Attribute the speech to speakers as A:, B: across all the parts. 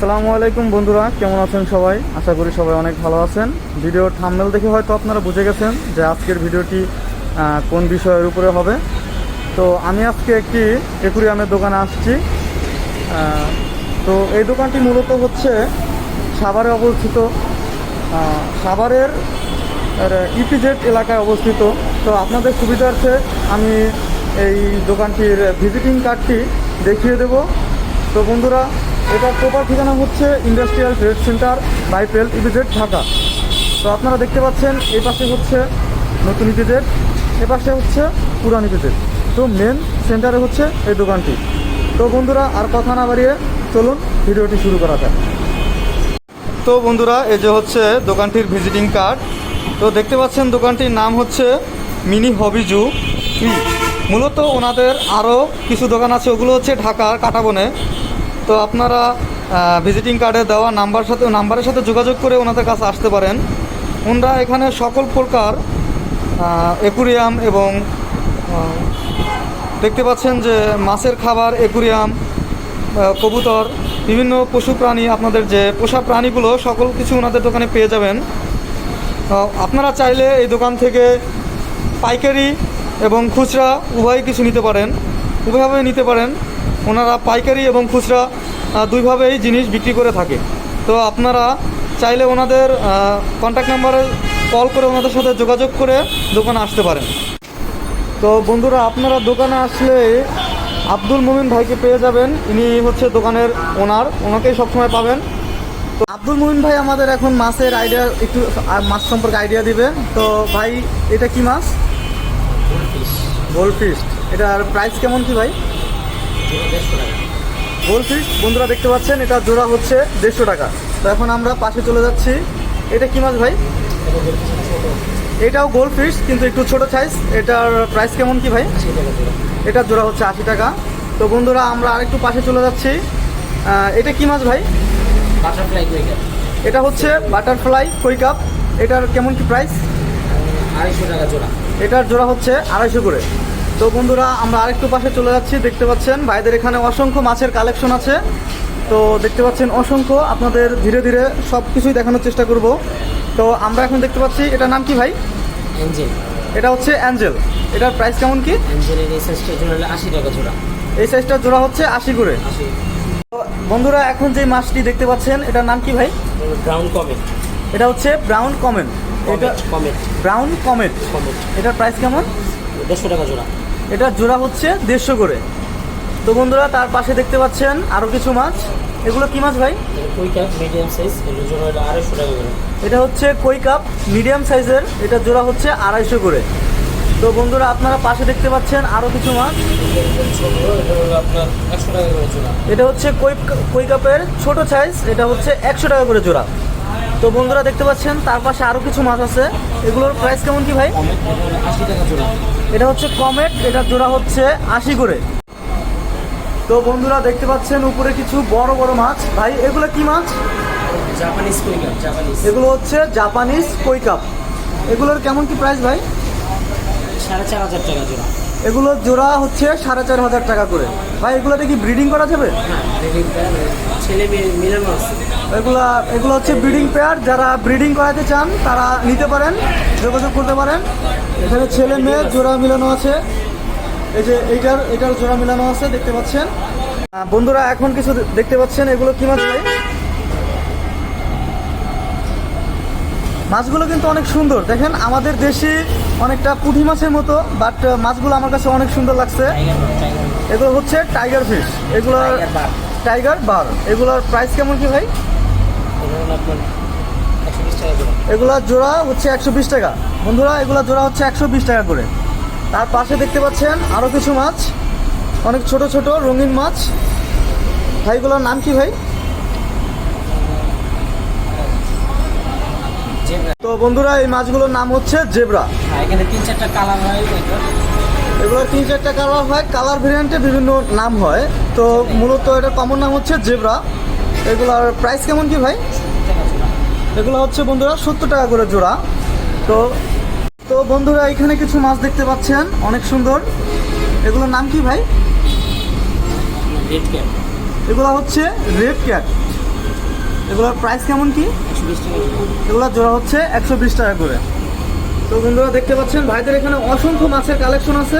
A: আসসালামু আলাইকুম বন্ধুরা, কেমন আছেন সবাই? আশা করি সবাই অনেক ভালো আছেন। ভিডিওর থাম্বনেল দেখে হয়তো আপনারা বুঝে গেছেন যে আজকের ভিডিওটি কোন বিষয়ের উপরে হবে। তো আমি আজকে একটি অ্যাকুরিয়ামের দোকানে আসছি। তো এই দোকানটি মূলত হচ্ছে সাভারে অবস্থিত, সাভারের ইপিজেড এলাকায় অবস্থিত। তো আপনাদের সুবিধার্থে আমি এই দোকানটির ভিজিটিং কার্ডটি দেখিয়ে দেব। তো বন্ধুরা, এটার প্রপার ঠিকানা হচ্ছে industrial trade centre বাইপেল EPZ Dhaka. তো আপনারা দেখতে পাচ্ছেন এই পাশে হচ্ছে নতুন ইপিজেড, এ পাশে হচ্ছে পুরান ইপিজেড। তো মেন সেন্টারে হচ্ছে এই দোকানটি। তো বন্ধুরা, আর কথা না বাড়িয়ে চলুন ভিডিওটি শুরু করা যাক। তো বন্ধুরা, এই যে হচ্ছে দোকানটির ভিজিটিং কার্ড। তো দেখতে পাচ্ছেন দোকানটির নাম হচ্ছে মিনি হবিজু। মূলত ওনাদের আরও কিছু দোকান আছে, ওগুলো হচ্ছে ঢাকার কাটাবনে। তো আপনারা ভিজিটিং কার্ডে দেওয়া নাম্বারের সাথে যোগাযোগ করে ওনাদের কাছে আসতে পারেন। ওনারা এখানে সকল প্রকার অ্যাকুরিয়াম এবং দেখতে পাচ্ছেন যে মাছের খাবার, অ্যাকুরিয়াম, কবুতর, বিভিন্ন পশু প্রাণী, আপনাদের যে পোষা প্রাণীগুলো সকল কিছু ওনাদের দোকানে পেয়ে যাবেন। আপনারা চাইলে এই দোকান থেকে পাইকারি এবং খুচরা উভয় কিছু নিতে পারেন, উভয়ভাবে নিতে পারেন। ওনারা পাইকারি এবং খুচরা দুইভাবেই জিনিস বিক্রি করে থাকে। তো আপনারা চাইলে ওনাদের কন্ট্যাক্ট নাম্বারে কল করে ওনাদের সাথে যোগাযোগ করে দোকানে আসতে পারেন। তো বন্ধুরা, আপনারা দোকানে আসলে আব্দুল মুমিন ভাইকে পেয়ে যাবেন। ইনি হচ্ছে দোকানের ওনার, ওনাকেই সবসময় পাবেন। তো আব্দুল মুমিন ভাই আমাদের এখন মাছের আইডিয়া, একটু মাছ সম্পর্কে আইডিয়া দিবে। তো ভাই, এটা কি মাছ? গোল্ডফিশ। এটার প্রাইস কেমন কি ভাই? গোল্ডফিশ বন্ধুরা দেখতে পাচ্ছেন, এটা জোড়া হচ্ছে 150 টাকা। তো এখন আমরা পাশে চলে যাচ্ছি। এটা কি মাছ ভাই? এটাও গোল্ডফিশ কিন্তু একটু ছোট সাইজ। এটার প্রাইস কেমন কি ভাই? এটা জোড়া হচ্ছে 80 টাকা। তো বন্ধুরা, আমরা আরেকটু পাশে চলে যাচ্ছি। এটা কি মাছ ভাই?
B: বাটারফ্লাই কই কাপ।
A: এটা হচ্ছে বাটারফ্লাই কই কাপ। এটার কেমন কি প্রাইস?
B: 250 টাকা জোড়া।
A: এটার জোড়া হচ্ছে 250 করে। তো বন্ধুরা, আমরা আরেকটু পাশে চলে যাচ্ছি। দেখতে পাচ্ছেন ভাইদের এখানে অসংখ্য মাছের কালেকশন আছে। তো দেখতে পাচ্ছেন অসংখ্য, আপনাদের ধীরে ধীরে সব কিছুই দেখানোর চেষ্টা করব। তো আমরা এখন দেখতে পাচ্ছি, এটার নাম কি ভাই?
B: অ্যাঞ্জেল।
A: এটা হচ্ছে অ্যাঞ্জেল। এটার প্রাইস কেমন কি?
B: অ্যাঞ্জেলের এই সাইজটা জোড়া হলো 80 টাকা জোড়া।
A: এই সাইজটার জোড়া হচ্ছে 80 করে। তো বন্ধুরা, এখন যে মাছটি দেখতে পাচ্ছেন এটার নাম কি ভাই?
B: Brown comet.
A: এটা হচ্ছে ব্রাউন কমেট। এটা
B: কমেট,
A: ব্রাউন কমেট। এটার প্রাইস কেমন?
B: 150 টাকা জোড়া।
A: এটা জোড়া হচ্ছে 150 করে। তো বন্ধুরা, তার পাশে দেখতে পাচ্ছেন আরও কিছু মাছ। এগুলো কি মাছ ভাই?
B: কই কাপ মিডিয়াম সাইজ, এর জোড়া হলো 250 টাকা করে।
A: এটা হচ্ছে কই কাপ মিডিয়াম সাইজের, এটা জোড়া হচ্ছে 250 করে। তো বন্ধুরা, আপনারা পাশে দেখতে পাচ্ছেন আরও কিছু মাছ।
B: এটা হলো আপনার 100 টাকা করে জোড়া।
A: এটা হচ্ছে কই কাপের ছোট সাইজ, এটা হচ্ছে 100 টাকা করে জোড়া। তো বন্ধুরা দেখতে পাচ্ছেন তার পাশে আরও কিছু মাছ আছে। এগুলোর প্রাইস কেমন কি ভাই?
B: কমেট, এটা হলো 80 টাকা জোড়া।
A: এটা হচ্ছে কমেট, এটা জোড়া হচ্ছে 80 করে। তো বন্ধুরা দেখতে পাচ্ছেন উপরে কিছু বড় বড় মাছ। ভাই, এগুলো কি মাছ?
B: জাপানিজ কই কাপ।
A: এগুলো হচ্ছে জাপানিজ কই কাপ। এগুলোর কেমন কি প্রাইস ভাই?
B: 4500 টাকা জোড়া।
A: এগুলো জোড়া হচ্ছে 4500 টাকা করে। ভাই, এগুলোতে কি ব্রিডিং করা যাবে?
B: হ্যাঁ, ছেলে মেয়ে মিলানো আছে।
A: এগুলো হচ্ছে ব্রিডিং পেয়ার। যারা ব্রিডিং করাতে চান তারা নিতে পারেন, যোগাযোগ করতে পারেন। এখানে ছেলে মেয়ে জোড়া মিলানো আছে। এই যে এইটার জোড়া মিলানো আছে, দেখতে পাচ্ছেন। বন্ধুরা, এখন কিছু দেখতে পাচ্ছেন, এগুলো কি মাছ ভাই? মাছগুলো কিন্তু অনেক সুন্দর, দেখেন আমাদের দেশি অনেকটা পুঁটি মাছের মতো, বাট মাছগুলো আমার কাছে অনেক সুন্দর লাগছে। এগুলো হচ্ছে টাইগার ফিশ। এগুলোর টাইগার বার। এগুলোর প্রাইস কেমন কি ভাই? এগুলা জোড়া হচ্ছে 120 টাকা। বন্ধুরা, এগুলা জোড়া হচ্ছে 120 টাকা করে। তার পাশে দেখতে পাচ্ছেন আরও কিছু মাছ, অনেক ছোট ছোট রঙিন মাছ। ভাই, এগুলোর নাম কি ভাই? তো বন্ধুরা, এই মাছগুলোর নাম হচ্ছে জেব্রা।
B: এখানে 3-4টা কালার হয়।
A: এগুলো 3-4টা কালার হয়, কালার ভেরিয়েন্টে বিভিন্ন নাম হয়। তো মূলত এটা কমন নাম হচ্ছে জেব্রা। এগুলোর প্রাইস কেমন কি ভাই? এগুলো হচ্ছে বন্ধুরা 70 টাকা করে জোড়া। তো বন্ধুরা, এখানে কিছু মাছ দেখতে পাচ্ছেন অনেক সুন্দর। এগুলোর নাম কি ভাই?
B: Red cat.
A: এগুলো হচ্ছে রেড ক্যাট। এগুলোর প্রাইস কেমন কি?
B: 120 টাকা জোড়া।
A: এগুলোর জোড়া হচ্ছে 120 টাকা করে। তো বন্ধুরা দেখতে পাচ্ছেন ভাইদের এখানে অসংখ্য মাছের কালেকশন আছে।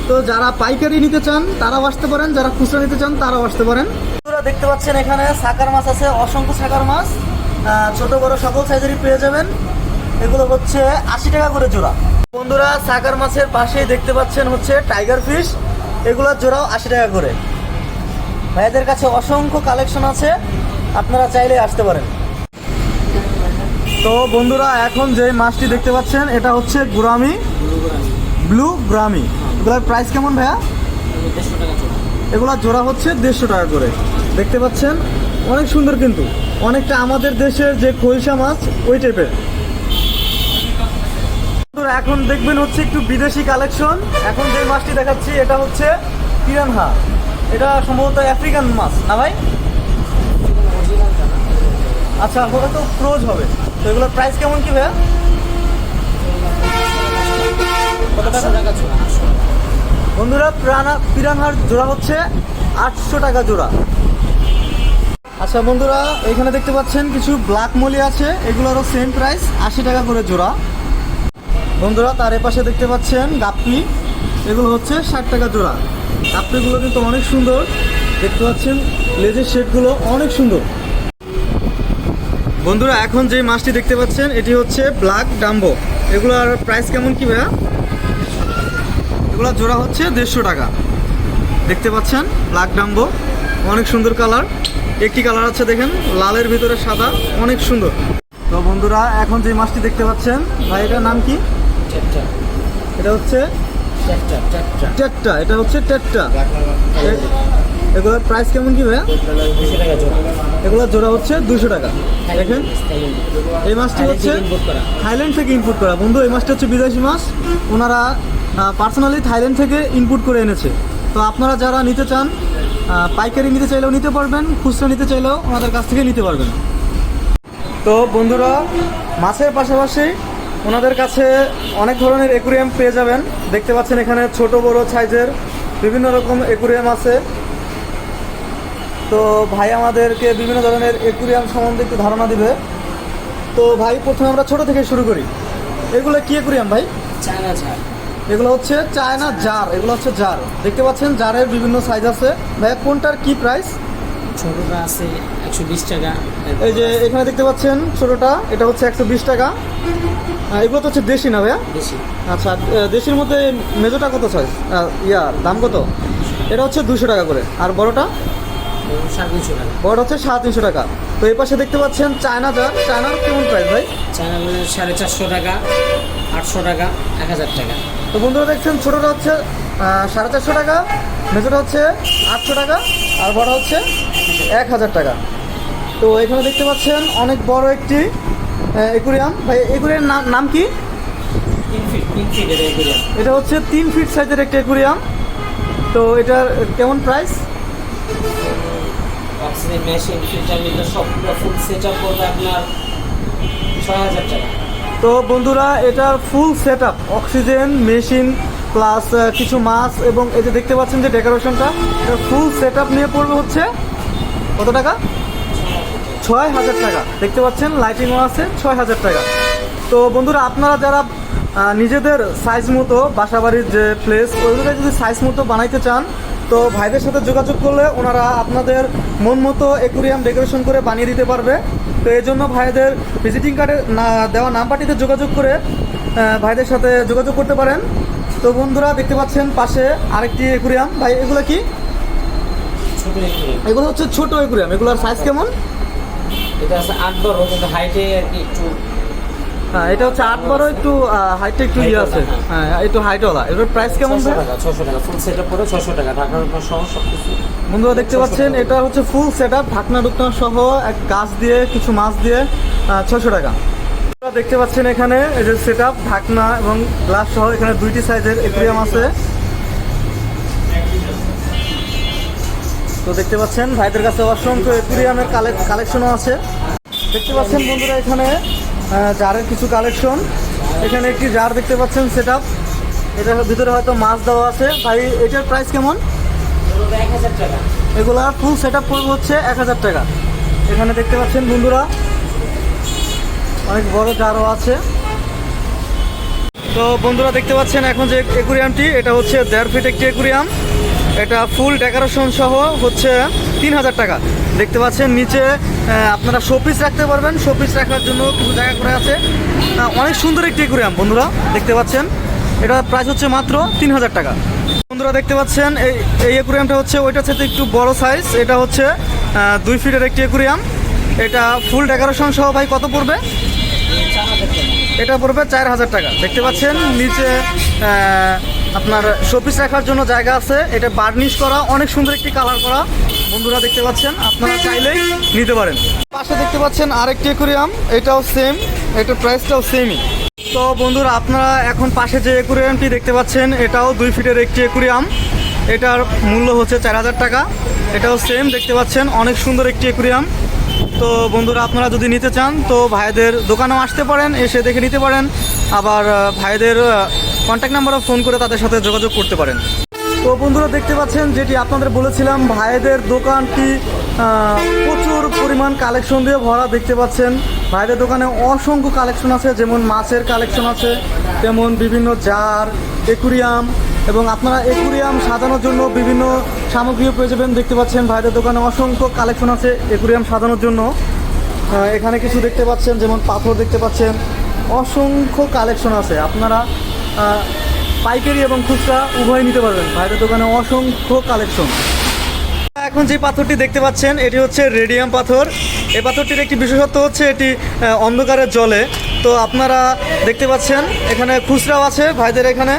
A: তো যারা পাইকারি নিতে চান তারাও আসতে পারেন, যারা খুচরা নিতে চান তারাও আসতে পারেন। বন্ধুরা দেখতে পাচ্ছেন এখানে সাকার মাছ আছে, অসংখ্য সাকার মাছ, ছোট বড় সকল সাইজেরই পেয়ে যাবেন। এগুলো হচ্ছে 80 টাকা করে জোড়া। বন্ধুরা সাকার মাছের পাশেই দেখতে পাচ্ছেন হচ্ছে টাইগার ফিশ, এগুলোর জোড়াও 80 টাকা করে। ভাইদের কাছে অসংখ্য কালেকশন আছে, আপনারা চাইলে আসতে পারেন। তো বন্ধুরা এখন যে মাছটি দেখতে পাচ্ছেন এটা হচ্ছে গুরামি, ব্লু গুরামি। এগুলোর প্রাইস কেমন ভাইয়া?
B: 150 টাকা জোড়া।
A: এগুলোর জোড়া হচ্ছে 150 টাকা করে। দেখতে পাচ্ছেন অনেক সুন্দর, কিন্তু অনেকটা আমাদের দেশের যে খৈশা মাছ ওই টাইপের। এখন দেখবেন হচ্ছে একটু বিদেশি কালেকশন। এখন যে মাছটি দেখাচ্ছি এটা হচ্ছে পিরানহা। এটা সম্ভবত আফ্রিকান মাছ না ভাই? আচ্ছা, ওটা তো ক্রোজ হবে। তো এগুলোর প্রাইস কেমন কি ভাইয়া? কত টাকা
B: জোড়া?
A: বন্ধুরা পিরানহার জোড়া হচ্ছে 800 টাকা জোড়া। আচ্ছা বন্ধুরা এখানে দেখতে পাচ্ছেন কিছু ব্ল্যাক মলি আছে, এগুলোরও সেম প্রাইস 80 টাকা করে জোড়া। বন্ধুরা তার এপাশে দেখতে পাচ্ছেন গাপ্পি, এগুলো হচ্ছে 60 টাকা জোড়া। গাপ্পিগুলো কিন্তু অনেক সুন্দর, দেখতে পাচ্ছেন লেজের শেডগুলো অনেক সুন্দর। বন্ধুরা এখন যে মাছটি দেখতে পাচ্ছেন এটি হচ্ছে ব্ল্যাক ডাম্বো। এগুলোর প্রাইস কেমন কি ভাইয়া? এগুলোর জোড়া হচ্ছে 150 টাকা। দেখতে পাচ্ছেন ব্ল্যাক ডাম্বো, অনেক সুন্দর কালার। একটি কালার আছে দেখেন লালের ভিতরে সাদা, অনেক সুন্দর। তো বন্ধুরা এখন যে মাছটি দেখতে পাচ্ছেন ভাই এটার নাম কি? এটা হচ্ছে টেট্টা। এটা হচ্ছে টেট্টা। এগুলোর প্রাইস কেমন কি ভাইয়া?
B: 200 টাকা জোড়া।
A: এগুলোর জোড়া হচ্ছে 200 টাকা। দেখেন এই মাছটি হচ্ছে থাইল্যান্ড থেকে ইম্পোর্ট করা। বন্ধু এই মাছটি হচ্ছে বিদেশি মাছ, ওনারা পার্সোনালি থাইল্যান্ড থেকে ইম্পোর্ট করে এনেছে। তো আপনারা যারা নিতে চান পাইকারি নিতে চাইলেও নিতে পারবেন, খুচরা নিতে চাইলেও ওনাদের কাছ থেকে নিতে পারবেন। তো বন্ধুরা মাছের পাশাপাশি ওনাদের কাছে অনেক ধরনের অ্যাকুরিয়াম পেয়ে যাবেন। দেখতে পাচ্ছেন এখানে ছোট বড় সাইজের বিভিন্ন রকম অ্যাকুরিয়াম আছে। তো ভাই আমাদেরকে বিভিন্ন ধরনের অ্যাকুরিয়াম সম্বন্ধে একটু ধারণা দিবে। তো ভাই প্রথমে আমরা ছোট থেকে শুরু করি। এগুলো কি অ্যাকুরিয়াম ভাই?
B: চায়না ঝাড়।
A: এগুলো হচ্ছে চায়না জার। এগুলো হচ্ছে জার, দেখতে পাচ্ছেন জারের বিভিন্ন সাইজ আছে। ভাই কোনটার কি প্রাইস?
B: ছোটটা আছে 120 টাকা।
A: এই যে এখানে দেখতে পাচ্ছেন ছোটটা, এটা হচ্ছে 120 টাকা। এগুলো তো হচ্ছে দেশি না ভাইয়া?
B: বেশি।
A: আচ্ছা দেশির মধ্যে মেজোটা কত সাইজ? দাম কত? এটা হচ্ছে 200 টাকা করে। আর বড়টা?
B: 350 টাকা।
A: বড়টা হচ্ছে 350 টাকা। তো এই পাশে দেখতে পাচ্ছেন চায়না জার। চায়নার কেমন প্রাইস ভাই?
B: চায়না 450 টাকা, 800 টাকা, 1000 টাকা।
A: তো বন্ধুরা দেখছেন ছোটটা হচ্ছে 450 টাকা, মেজোটা হচ্ছে 800 টাকা, আর বড় হচ্ছে 1000 টাকা। তো এখানে দেখতে পাচ্ছেন অনেক বড় একটি অ্যাকুরিয়াম। ভাই অ্যাকুরিয়ামের নাম কি?
B: 3 ফিট এর এগুলো।
A: এটা হচ্ছে 3 ফিট সাইজের একটা অ্যাকুরিয়াম। তো এটার কেমন price?
B: Oxygen machine, filter meter সবগুলো ফুল সেটআপ করবে আপনার 6000 টাকা।
A: তো বন্ধুরা এটার full set up, oxygen machine plus কিছু মাছ এবং এই যে দেখতে পাচ্ছেন যে ডেকোরেশনটা, এটা ফুল সেট আপ নিয়ে পড়বে হচ্ছে কত টাকা? 6000 টাকা। দেখতে পাচ্ছেন লাইটিংও আছে, 6000 টাকা। তো বন্ধুরা আপনারা যারা নিজেদের সাইজ মতো বাসাবাড়ির যে প্লেস ওইগুলো যদি সাইজ মতো বানাইতে চান তো ভাইদের সাথে যোগাযোগ করলে ওনারা আপনাদের মন মতো অ্যাকুরিয়াম ডেকোরেশন করে বানিয়ে দিতে পারবে। তো এই জন্য ভাইদের ভিজিটিং কার্ডে দেওয়া নাম্বারটিতে যোগাযোগ করে ভাইদের সাথে যোগাযোগ করতে পারেন। তো বন্ধুরা দেখতে পাচ্ছেন পাশে আরেকটি অ্যাকুরিয়াম। ভাই এগুলো কি?
B: ছোট এগুলো।
A: এগুলো হচ্ছে ছোট অ্যাকুরিয়াম। এগুলোর সাইজ কেমন?
B: এটা আছে 8 বড়, কিন্তু হাইটে আর কি একটু।
A: হ্যাঁ এটা হচ্ছে 8 বড়, একটু হাইটটা একটু ইয়ে আছে, হ্যাঁ একটু হাইটওয়ালা। এটার প্রাইস কেমন?
B: 600 টাকা। 600 টাকা ফুল সেটআপ করে 600 টাকা, ঢাকার উপর সহ সবকিছু।
A: বন্ধুরা দেখতে পাচ্ছেন এটা হচ্ছে ফুল সেট আপ, ঢাকনা ডুকনা সহ এক গাছ দিয়ে কিছু মাছ দিয়ে 600 টাকা। দেখতে পাচ্ছেন এখানে এই যে সেট আপ, ঢাকনা এবং গ্লাস সহ এখানে দুইটি সাইজের অ্যাকুরিয়াম আছে। তো দেখতে পাচ্ছেন ভাইদের কাছে অসংখ্য অ্যাকুরিয়ামের কালেকশনও আছে। দেখতে পাচ্ছেন বন্ধুরা এখানে জারের কিছু কালেকশন। এখানে একটি জার দেখতে পাচ্ছেন সেট আপ, এটার ভিতরে হয়তো মাছ দেওয়া আছে। ভাই এটার প্রাইস কেমন?
B: 1000 টাকা।
A: এগুলা ফুল সেট আপ পড়বে হচ্ছে 1000 টাকা। এখানে দেখতে পাচ্ছেন বন্ধুরা অনেক বড় জারও আছে। তো বন্ধুরা দেখতে পাচ্ছেন এখন যে অ্যাকুরিয়ামটি, এটা হচ্ছে 1.5 ফিট একটি অ্যাকুরিয়াম। এটা ফুল ডেকোরেশন সহ হচ্ছে 3000 টাকা। দেখতে পাচ্ছেন নিচে আপনারা শোপিস রাখতে পারবেন, শোপিস রাখার জন্য কিছু জায়গা করে আছে। অনেক সুন্দর একটি অ্যাকুরিয়াম বন্ধুরা দেখতে পাচ্ছেন। এটা প্রাইস হচ্ছে মাত্র 3000 টাকা। বন্ধুরা দেখতে পাচ্ছেন এই অ্যাকুরিয়ামটা হচ্ছে ওইটার সাথে একটু বড় সাইজ। এটা হচ্ছে 2 ফিটের একটি অ্যাকুরিয়াম। এটা ফুল ডেকোরেশন সহ ভাই কত পড়বে? এটা পড়বে 4000 টাকা। দেখতে পাচ্ছেন নিচে আপনার শোপিস রাখার জন্য জায়গা আছে। এটা বার্নিশ করা, অনেক সুন্দর একটি কালার করা বন্ধুরা দেখতে পাচ্ছেন, আপনারা চাইলেই নিতে পারেন। পাশে দেখতে পাচ্ছেন আরেকটি অ্যাকুরিয়াম, এটাও সেম, এটার প্রাইসটাও সেমই। তো বন্ধুরা আপনারা এখন পাশে যে অ্যাকুরিয়ামটি দেখতে পাচ্ছেন এটাও 2 ফিটের একটি অ্যাকুরিয়াম। এটার মূল্য হচ্ছে 4000 টাকা। এটাও সেম দেখতে পাচ্ছেন, অনেক সুন্দর একটি অ্যাকুরিয়াম। তো বন্ধুরা আপনারা যদি নিতে চান তো ভাইদের দোকানেও আসতে পারেন, এসে দেখে নিতে পারেন। আবার ভাইদের কন্ট্যাক্ট নাম্বারও ফোন করে তাদের সাথে যোগাযোগ করতে পারেন। তো বন্ধুরা দেখতে পাচ্ছেন যেটি আপনাদের বলেছিলাম, ভাইদের দোকানটি প্রচুর পরিমাণ কালেকশন দিয়ে ভরা। দেখতে পাচ্ছেন ভাইদের দোকানে অসংখ্য কালেকশন আছে, যেমন মাছের কালেকশন আছে, তেমন বিভিন্ন জার, অ্যাকুরিয়াম, এবং আপনারা অ্যাকুরিয়াম সাজানোর জন্য বিভিন্ন সামগ্রীও পেয়ে যাবেন। দেখতে পাচ্ছেন ভাইদের দোকানে অসংখ্য কালেকশন আছে অ্যাকুরিয়াম সাজানোর জন্য। এখানে কিছু দেখতে পাচ্ছেন যেমন পাথর দেখতে পাচ্ছেন, অসংখ্য কালেকশন আছে। আপনারা পাইকারি এবং খুচরা উভয় নিতে পারবেন, ভাইদের দোকানে অসংখ্য কালেকশন। এখন যে পাথরটি দেখতে পাচ্ছেন এটি হচ্ছে রেডিয়াম পাথর। এই পাথরটির একটি বিশেষত্ব হচ্ছে এটি অন্ধকারে জ্বলে। তো আপনারা দেখতে পাচ্ছেন এখানে খুচরাও আছে, ভাইদের এখানে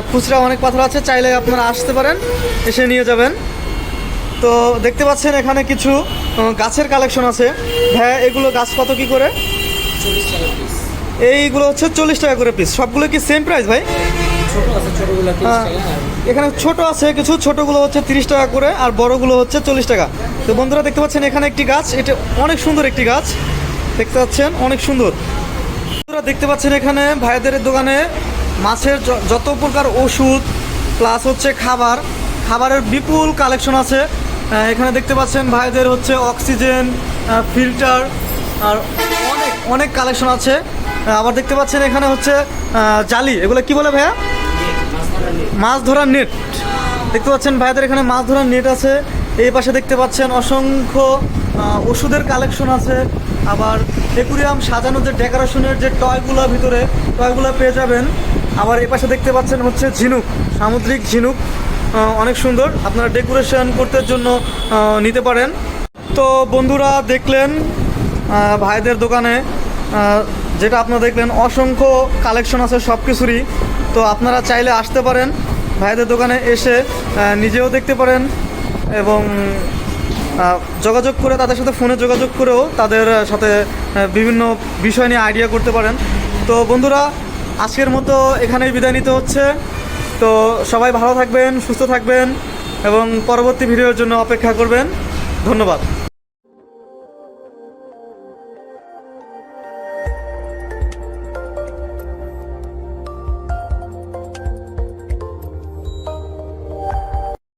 A: খুচরা অনেক পাথর আছে, চাইলে আপনারা আসতে পারেন, এসে নিয়ে যাবেন। তো দেখতে পাচ্ছেন এখানে কিছু গাছের কালেকশন আছে। হ্যাঁ, এগুলো গাছ কত কি করে?
B: 40 টাকা পিস।
A: এইগুলো হচ্ছে 40 টাকা করে পিস। সবগুলো কি সেম প্রাইস ভাই?
B: ছোট আছে, ছোটগুলো 30 টাকা।
A: এখানে ছোট আছে কিছু, ছোটগুলো হচ্ছে 30 টাকা করে, আর বড়গুলো হচ্ছে 40 টাকা। তো বন্ধুরা দেখতে পাচ্ছেন এখানে একটি গাছ, এটা অনেক সুন্দর একটি গাছ দেখতে পাচ্ছেন, অনেক সুন্দর। বন্ধুরা দেখতে পাচ্ছেন এখানে ভাইদের দোকানে মাছের যত প্রকার ওষুধ প্লাস হচ্ছে খাবারের বিপুল কালেকশন আছে। এখানে দেখতে পাচ্ছেন ভাইদের হচ্ছে অক্সিজেন, ফিল্টার, আর অনেক কালেকশন আছে। আবার দেখতে পাচ্ছেন এখানে হচ্ছে জালি, এগুলো কি বলে ভাইয়া? মাছ ধরার নেট। দেখতে পাচ্ছেন ভাইদের এখানে মাছ ধরার নেট আছে। এই পাশে দেখতে পাচ্ছেন অসংখ্য ওষুধের কালেকশন আছে। আবার অ্যাকুরিয়াম সাজানো যে ডেকোরেশনের যে টয়গুলো ভিতরে, টয়গুলো পেয়ে যাবেন। আবার এই পাশে দেখতে পাচ্ছেন হচ্ছে ঝিনুক, সামুদ্রিক ঝিনুক, অনেক সুন্দর, আপনারা ডেকোরেশন করতে জন্য নিতে পারেন। তো বন্ধুরা দেখলেন ভাইদের দোকানে যেটা আপনারা দেখলেন, অসংখ্য কালেকশন আছে সব কিছুরই। তো আপনারা চাইলে আসতে পারেন, ভাইদের দোকানে এসে নিজেও দেখতে পারেন, এবং যোগাযোগ করে তাদের সাথে ফোনে যোগাযোগ করেও তাদের সাথে বিভিন্ন বিষয় নিয়ে আইডিয়া করতে পারেন। তো বন্ধুরা আজকের মতো এখানেই বিদায় নিতে হচ্ছে। তো সবাই ভালো থাকবেন, সুস্থ থাকবেন, এবং পরবর্তী ভিডিওর জন্য অপেক্ষা করবেন। ধন্যবাদ।